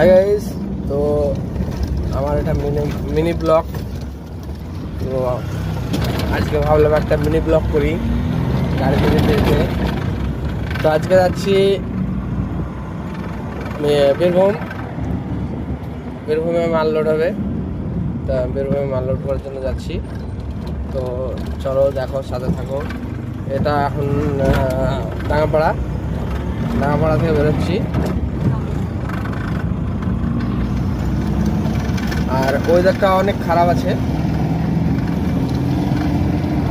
Hi guys, তো আমার একটা মিনি ব্লগ। তো আজকে ভাবলাম একটা মিনি ব্লগ করি গাড়িতে যেতে যেতে। তো আজকে যাচ্ছি বীরভূমে মাল লোড হবে। তা বীরভূমে মাল লোড করার জন্য যাচ্ছি। তো চলো দেখো, সাথে থাকো। এটা এখন ডাঙ্গাপাড়া থেকে বেরোচ্ছি। আর ওয়েদারটা অনেক খারাপ আছে,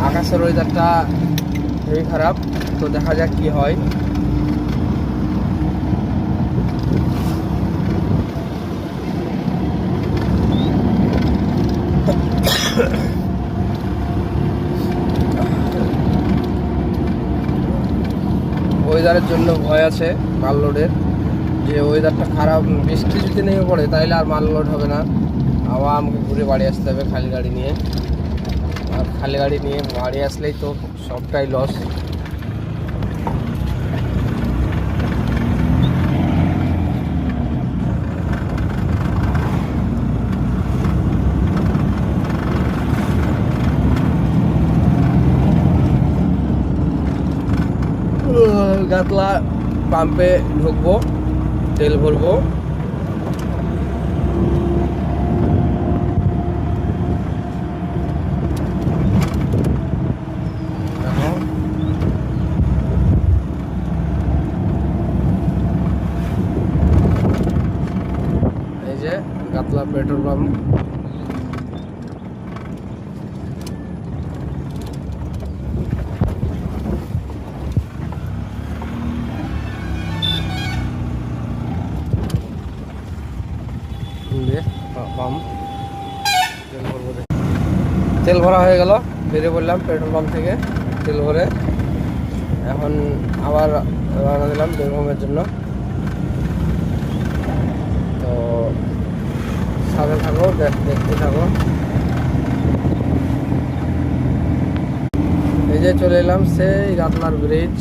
আকাশের ওয়েদারটা খুবই খারাপ। তো দেখা যাক কি হয়। ওয়েদারের জন্য ভয় আছে মাল লোডের, যে ওয়েদারটা খারাপ, বৃষ্টি যদি নেমে পড়ে তাহলে আর মাল লোড হবে না। আবার আমাকে ঘুরে বাড়ি আসতে হবে খালি গাড়ি নিয়ে। আর খালি গাড়ি নিয়ে বাড়ি আসলেই তো সবটাই লস। গাতলা পাম্পে ঢুকবো, তেল ভরবো। এই যে গাতলা পেট্রোল পাম্প। তেল ভরা হয়ে গেল, বেরিয়ে পড়লাম পেট্রোল পাম্প থেকে তেল ভরে। এখন আবার রওনা দিলাম বীরভূমের জন্য। তো সাথে থাকো, দেখতে থাকো। এই যে চলে এলাম সেই গাতলার ব্রিজ,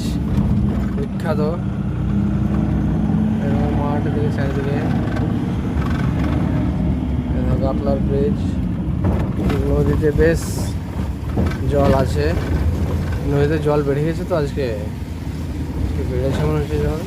বিখ্যাত। মাঠের দিকে চারিদিকে গাতলার ব্রিজ। নদীতে বেশ জল আছে, নদীতে জল বেড়ে গেছে। তো আজকে বেড়েছে মনে হচ্ছে জল।